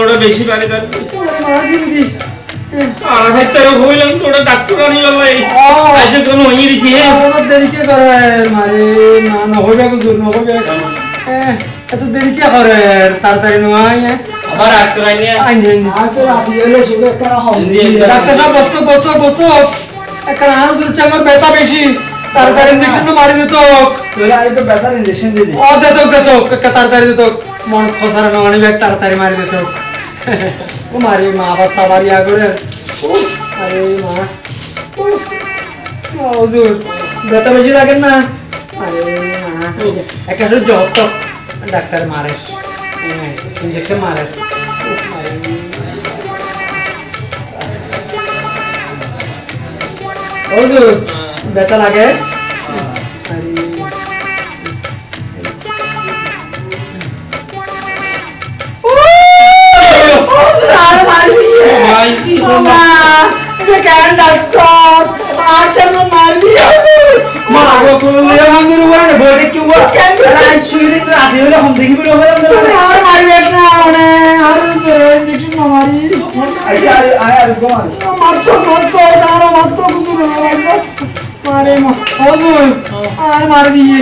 ওটা বেশি পারে মারাছি বুঝি আর হাইতারে হইলাম তো ওটা ডাক্তার আনি ললাই আজ কোন হই রিকি আমার দেরি কে করে মারে না না হবে গুজুর না হবে এত দেরি কে করে তাড়াতাড়ি নয় আবার ডাক্তার আনি আইনি আজ রাতে এলে শুনে করা হবে ডাক্তার সাহেব বসতো একটা আর দূর চাঙ্গা ব্যথা বেশি তাড়াতাড়ি ইনজেকশন মারি দিত তোরা আরেকটা ব্যথার ইনজেকশন দে দিত তাড়াতাড়ি দিত মন খসারা না অনেক তাড়াতাড়ি মারি দিত ও মারি মা আবার সাবারি আগরে আরে মা হুজুর ব্যথা বেশি লাগে না আরে মা একটা জ্বর তো ডাক্তার মারে ইনজেকশন মারে হুজুর ব্যথা লাগে মারি দিয়ে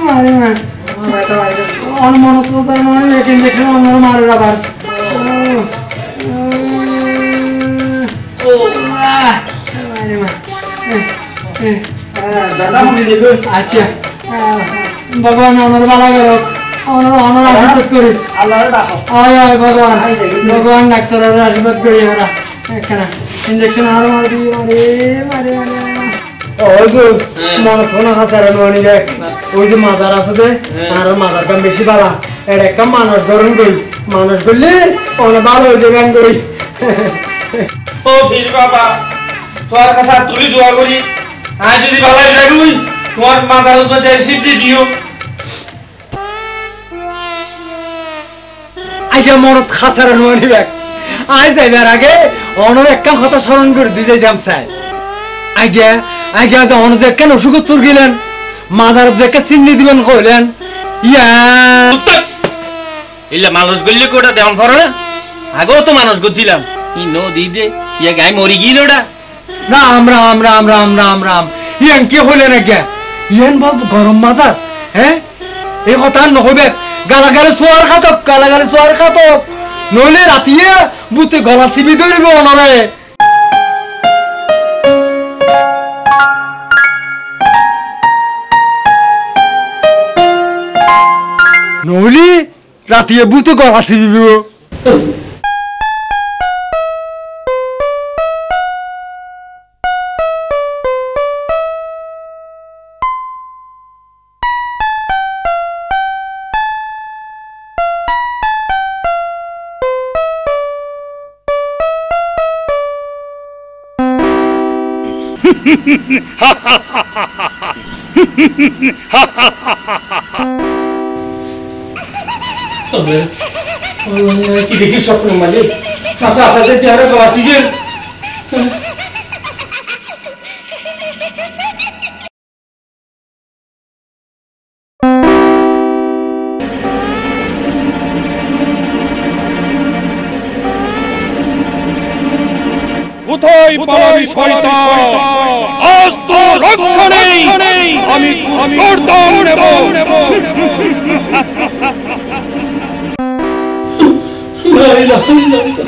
মারে মা অনুমানত ইনজেকশন মারে আবার আচ্ছা ভগবান আমার ভালো করুক আমার আশীর্বাদ করি ভগবান ডাক্তারের আশীর্বাদ করি আমরা একখানা ইনজেকশন আরো মারি মারে মনে ফোন হাজার ওই যে মাজার আছে আর মাজার কাম বেশি বালা এর একটা মানুষ গরম করি মানুষ করলে অনেক ভালো হয়েছে গান করি ও ফির বাবা তোর কাছে তুলি দোয়া করি আজ যদি ভালো লাগুই তোমার মাজার উপর যাই সিদ্ধি দিও আইয়া মনত খাসার মনি ব্যাগ আই যাইবার আগে অনর একটা কথা স্মরণ করে দিয়ে যাইতাম চাই আগে যে অন যে কেন অসুখ তোর গেলেন মাজার যে চিহ্নি দিবেন কইলেন ইয়া ইল্লা মানুষ গল্লে কোটা দেওয়ান ফর না আগেও তো মানুষ গছিলাম ই নদী দে ইয়া গাই মরি গিল ওটা রাম ইয়ান কি হইলেন আগে ইয়ান বাব গরম মাজার হ্যাঁ এই কথা নহবে গালাগালে সোয়ার খাতক নইলে রাতিয়ে বুতে গলা চিবি ধরিব অনরে নইলে রাতিয়ে বুতে গলা চিবিব কি দেখি স্বপ্ন মালিক আশা আশাতে দেহারে গলাসি গেল কোথায় পালাবি শয়তান আজ তো রক্ষা নেই আমি তোর দাম নেব لا إله إلا أنت